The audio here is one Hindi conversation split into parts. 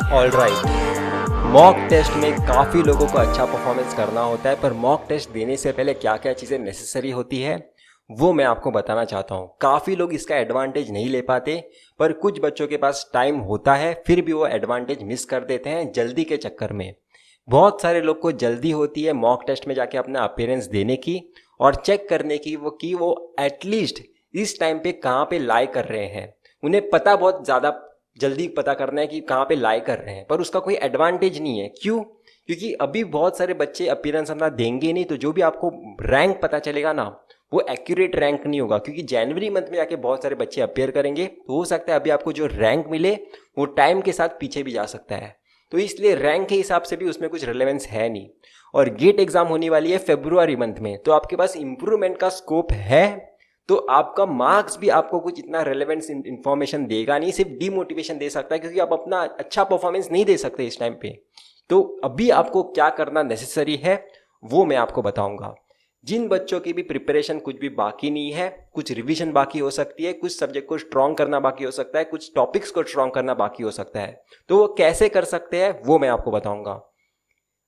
ऑलराइट, मॉक टेस्ट में काफ़ी लोगों को अच्छा परफॉर्मेंस करना होता है, पर मॉक टेस्ट देने से पहले क्या क्या चीज़ें नेसेसरी होती है वो मैं आपको बताना चाहता हूँ। काफ़ी लोग इसका एडवांटेज नहीं ले पाते, पर कुछ बच्चों के पास टाइम होता है फिर भी वो एडवांटेज मिस कर देते हैं जल्दी के चक्कर में। बहुत सारे लोग को जल्दी होती है मॉक टेस्ट में जाके अपना अपीयरेंस देने की और चेक करने की वो एटलीस्ट इस टाइम पे कहाँ पे लाई कर रहे हैं। उन्हें पता बहुत ज़्यादा जल्दी पता करना है कि कहाँ पे लाई कर रहे हैं, पर उसका कोई एडवांटेज नहीं है। क्यों? क्योंकि अभी बहुत सारे बच्चे अपीयरेंस अपना देंगे नहीं, तो जो भी आपको रैंक पता चलेगा ना वो एक्यूरेट रैंक नहीं होगा। क्योंकि जनवरी मंथ में जाके बहुत सारे बच्चे अपीयर करेंगे, तो हो सकता है अभी आपको जो रैंक मिले वो टाइम के साथ पीछे भी जा सकता है। तो इसलिए रैंक के हिसाब से भी उसमें कुछ रिलेवेंस है नहीं। और गेट एग्जाम होने वाली है फरवरी मंथ में, तो आपके पास इंप्रूवमेंट का स्कोप है। तो आपका मार्क्स भी आपको कुछ इतना रेलेवेंस इंफॉर्मेशन देगा नहीं, सिर्फ डीमोटिवेशन दे सकता है, क्योंकि आप अपना अच्छा परफॉर्मेंस नहीं दे सकते इस टाइम पे। तो अभी आपको क्या करना नेसेसरी है वो मैं आपको बताऊंगा। जिन बच्चों की भी प्रिपरेशन कुछ भी बाकी नहीं है, कुछ रिवीजन बाकी हो सकती है, कुछ सब्जेक्ट को स्ट्रॉन्ग करना बाकी हो सकता है, कुछ टॉपिक्स को स्ट्रॉन्ग करना बाकी हो सकता है, तो वो कैसे कर सकते हैं वो मैं आपको बताऊंगा।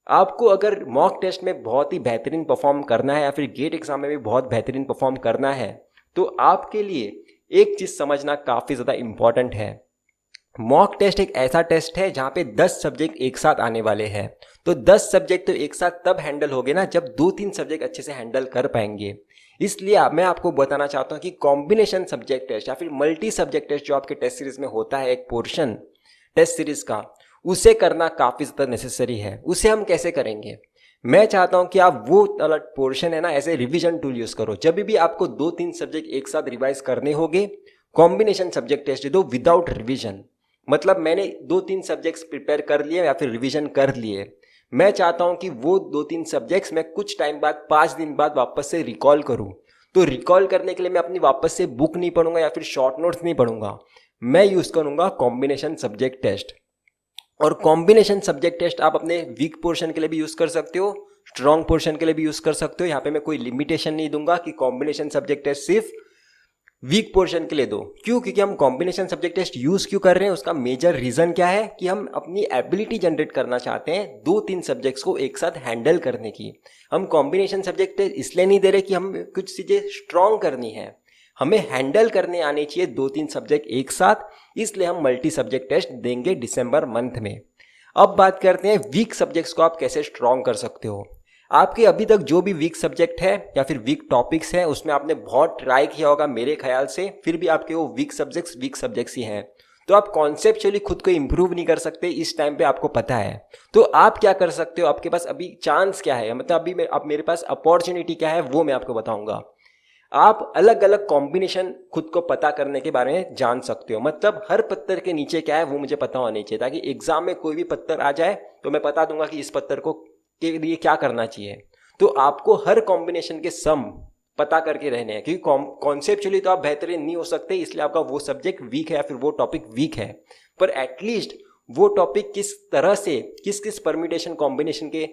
आपको अगर मॉक टेस्ट में बहुत ही बेहतरीन परफॉर्म करना है या फिर गेट एग्जाम में भी बहुत बेहतरीन परफॉर्म करना है, तो आपके लिए एक चीज़ समझना काफ़ी ज़्यादा इम्पॉर्टेंट है। मॉक टेस्ट एक ऐसा टेस्ट है जहाँ पे 10 सब्जेक्ट एक साथ आने वाले हैं। तो 10 सब्जेक्ट तो एक साथ तब हैंडल होगे ना जब 2-3 सब्जेक्ट अच्छे से हैंडल कर पाएंगे। इसलिए मैं आपको बताना चाहता हूँ कि कॉम्बिनेशन सब्जेक्ट टेस्ट या फिर मल्टी सब्जेक्ट टेस्ट जो आपके टेस्ट सीरीज में होता है, एक पोर्शन टेस्ट सीरीज का, उसे करना काफ़ी ज़्यादा नेसेसरी है। उसे हम कैसे करेंगे? मैं चाहता हूं कि आप वो अलग पोर्शन है ना as a revision tool use करो। जब भी आपको 2-3 सब्जेक्ट एक साथ रिवाइज करने होंगे, कॉम्बिनेशन सब्जेक्ट टेस्ट दे दो विदाउट रिवीजन। मतलब मैंने 2-3 सब्जेक्ट्स प्रिपेयर कर लिए या फिर रिवीजन कर लिए, मैं चाहता हूं कि वो 2-3 सब्जेक्ट्स मैं कुछ टाइम बाद 5 दिन बाद वापस से रिकॉल करूं। तो रिकॉल करने के लिए मैं अपनी वापस से बुक नहीं पढ़ूंगा या फिर शॉर्ट नोट्स नहीं पढ़ूंगा, मैं यूज करूंगा कॉम्बिनेशन सब्जेक्ट टेस्ट। और कॉम्बिनेशन सब्जेक्ट टेस्ट आप अपने वीक पोर्शन के लिए भी यूज कर सकते हो, स्ट्रॉन्ग पोर्शन के लिए भी यूज कर सकते हो। यहाँ पे मैं कोई लिमिटेशन नहीं दूंगा कि कॉम्बिनेशन सब्जेक्ट टेस्ट सिर्फ वीक पोर्शन के लिए दो। क्यों? क्योंकि हम कॉम्बिनेशन सब्जेक्ट टेस्ट यूज क्यों कर रहे हैं, उसका मेजर रीजन क्या है कि हम अपनी एबिलिटी जनरेट करना चाहते हैं 2-3 सब्जेक्ट्स को एक साथ हैंडल करने की। हम कॉम्बिनेशन सब्जेक्ट टेस्ट इसलिए नहीं दे रहे कि हम कुछ चीजें स्ट्रॉन्ग करनी है, हमें हैंडल करने आने चाहिए 2-3 सब्जेक्ट एक साथ। इसलिए हम मल्टी सब्जेक्ट टेस्ट देंगे दिसंबर मंथ में। अब बात करते हैं वीक सब्जेक्ट्स को आप कैसे स्ट्रॉन्ग कर सकते हो। आपके अभी तक जो भी वीक सब्जेक्ट है या फिर वीक टॉपिक्स है, उसमें आपने बहुत ट्राई किया होगा मेरे ख्याल से, फिर भी आपके वो वीक सब्जेक्ट्स ही हैं। तो आप कॉन्सेप्चुअली खुद को इंप्रूव नहीं कर सकते इस टाइम पे, आपको पता है। तो आप क्या कर सकते हो, आपके पास अभी चांस क्या है, मतलब अभी आप मेरे पास अपॉर्चुनिटी क्या है वो मैं आपको बताऊंगा। आप अलग अलग कॉम्बिनेशन खुद को पता करने के बारे में जान सकते हो। मतलब हर पत्थर के नीचे क्या है वो मुझे पता होना चाहिए, ताकि एग्जाम में कोई भी पत्थर आ जाए तो मैं बता दूंगा कि इस पत्थर को के लिए क्या करना चाहिए। तो आपको हर कॉम्बिनेशन के सम पता करके रहने हैं, क्योंकि कॉन्सेप्चुअली तो आप बेहतरीन नहीं हो सकते, इसलिए आपका वो सब्जेक्ट वीक है या फिर वो टॉपिक वीक है, पर एटलीस्ट वो टॉपिक किस तरह से किस किस परम्यूटेशन कॉम्बिनेशन के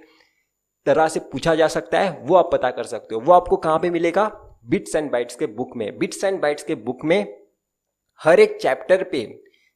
तरह से पूछा जा सकता है वो आप पता कर सकते हो। वो आपको कहाँ पे मिलेगा? बिट्स एंड बाइट्स के बुक में। बिट्स एंड बाइट्स के बुक में हर एक चैप्टर पे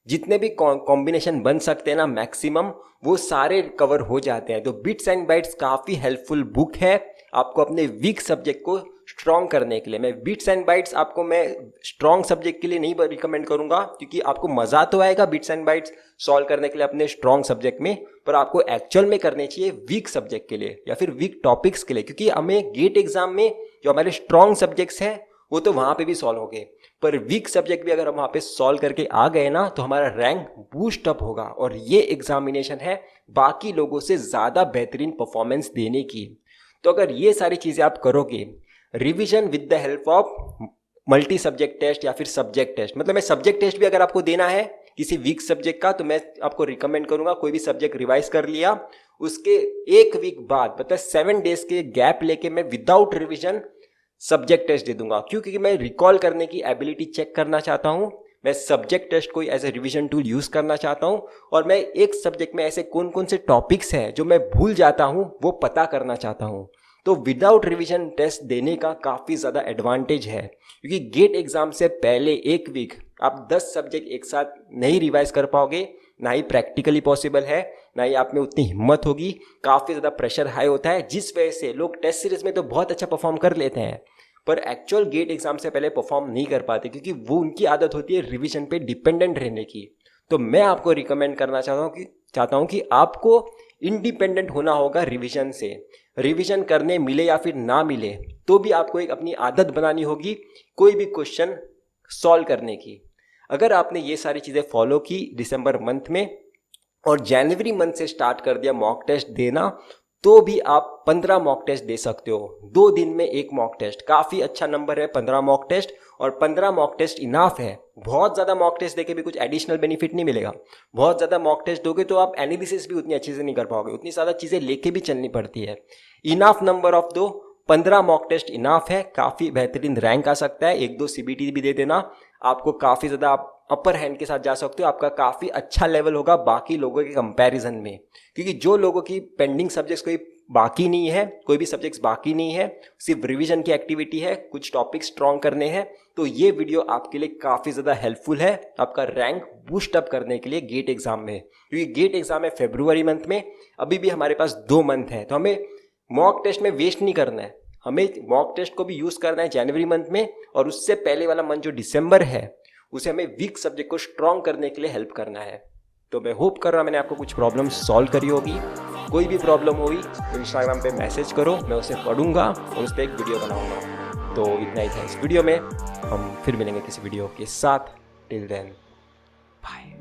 जितने भी कॉम्बिनेशन बन सकते हैं ना मैक्सिमम, वो सारे कवर हो जाते हैं। तो बिट्स एंड बाइट्स काफ़ी हेल्पफुल बुक है आपको अपने वीक सब्जेक्ट को स्ट्रॉन्ग करने के लिए। मैं बिट्स एंड बाइट्स आपको मैं स्ट्रॉन्ग सब्जेक्ट के लिए नहीं रिकमेंड करूंगा, क्योंकि आपको मज़ा तो आएगा बिट्स एंड बाइट्स सॉल्व करने के लिए अपने स्ट्रॉन्ग सब्जेक्ट में, पर आपको एक्चुअल में करने चाहिए वीक सब्जेक्ट के लिए या फिर वीक टॉपिक्स के लिए। क्योंकि हमें गेट एग्जाम में जो हमारे स्ट्रॉन्ग सब्जेक्ट्स हैं वो तो वहाँ पे भी सॉल्व हो गए, पर वीक सब्जेक्ट भी अगर हम वहाँ पे सॉल्व करके आ गए ना तो हमारा रैंक बूस्ट अप होगा। और ये एग्जामिनेशन है बाकी लोगों से ज़्यादा बेहतरीन परफॉर्मेंस देने की। तो अगर ये सारी चीज़ें आप करोगे, revision with the help of multi subject test या फिर सब्जेक्ट टेस्ट, मतलब मैं सब्जेक्ट टेस्ट भी अगर आपको देना है किसी वीक सब्जेक्ट का, तो मैं आपको रिकमेंड करूंगा कोई भी सब्जेक्ट रिवाइज कर लिया, उसके एक वीक बाद मतलब 7 डेज के गैप लेके मैं विदाउट रिविजन सब्जेक्ट टेस्ट दे दूंगा। क्यों? क्योंकि मैं रिकॉल करने की एबिलिटी चेक करना चाहता हूँ, मैं सब्जेक्ट टेस्ट को as a revision tool use करना चाहता हूँ, और मैं एक सब्जेक्ट में ऐसे कौन कौन से टॉपिक्स हैं जो मैं भूल जाता हूँ वो पता करना चाहता हूँ। तो विदाउट रिवीजन टेस्ट देने का काफ़ी ज़्यादा एडवांटेज है, क्योंकि गेट एग्जाम से पहले एक वीक आप 10 सब्जेक्ट एक साथ नहीं रिवाइज कर पाओगे, ना ही प्रैक्टिकली पॉसिबल है, ना ही आप में उतनी हिम्मत होगी। काफ़ी ज़्यादा प्रेशर हाई होता है, जिस वजह से लोग टेस्ट सीरीज में तो बहुत अच्छा परफॉर्म कर लेते हैं पर एक्चुअल गेट एग्जाम से पहले परफॉर्म नहीं कर पाते, क्योंकि वो उनकी आदत होती है रिवीजन पे डिपेंडेंट रहने की। तो मैं आपको रिकमेंड करना चाहता हूँ कि आपको इंडिपेंडेंट होना होगा रिवीजन से। रिवीजन करने मिले या फिर ना मिले तो भी आपको एक अपनी आदत बनानी होगी कोई भी क्वेश्चन सॉल्व करने की। अगर आपने ये सारी चीज़ें फॉलो की दिसंबर मंथ में और जनवरी मंथ से स्टार्ट कर दिया मॉक टेस्ट देना, तो भी आप 15 मॉक टेस्ट दे सकते हो। 2 दिन में एक मॉक टेस्ट काफ़ी अच्छा नंबर है 15 मॉक टेस्ट, और 15 मॉक टेस्ट इनाफ है। बहुत ज़्यादा मॉक टेस्ट देके भी कुछ एडिशनल बेनिफिट नहीं मिलेगा। बहुत ज़्यादा मॉक टेस्ट दोगे तो आप एनालिसिस भी उतनी अच्छे से नहीं कर पाओगे, उतनी ज़्यादा चीज़ें लेके भी चलनी पड़ती है। इनाफ नंबर ऑफ दो, 15 मॉक टेस्ट इनाफ है, काफ़ी बेहतरीन रैंक आ सकता है। 1-2 CBT भी दे देना, आपको काफ़ी ज़्यादा आप अपर हैंड के साथ जा सकते हो। आपका काफ़ी अच्छा लेवल होगा बाकी लोगों के कंपैरिजन में, क्योंकि जो लोगों की पेंडिंग सब्जेक्ट्स कोई बाकी नहीं है, कोई भी सब्जेक्ट्स बाकी नहीं है, सिर्फ रिवीजन की एक्टिविटी है, कुछ टॉपिक स्ट्रॉन्ग करने हैं, तो ये वीडियो आपके लिए काफ़ी ज़्यादा हेल्पफुल है आपका रैंक बूस्ट अप करने के लिए गेट एग्जाम में। क्योंकि गेट एग्जाम है फरवरी मंथ में, अभी भी हमारे पास 2 मंथ है, तो हमें मॉक टेस्ट में वेस्ट नहीं करना है। हमें मॉक टेस्ट को भी यूज़ करना है जनवरी मंथ में, और उससे पहले वाला मंथ जो दिसंबर है उसे हमें वीक सब्जेक्ट को स्ट्रॉन्ग करने के लिए हेल्प करना है। तो मैं होप कर रहा हूँ मैंने आपको कुछ प्रॉब्लम सॉल्व करी होगी। कोई भी प्रॉब्लम हुई तो इंस्टाग्राम पे मैसेज करो, मैं उसे पढ़ूंगा और उस पर एक वीडियो बनाऊंगा। तो इतना ही था इस वीडियो में, हम फिर मिलेंगे किसी वीडियो के साथ। Till then bye.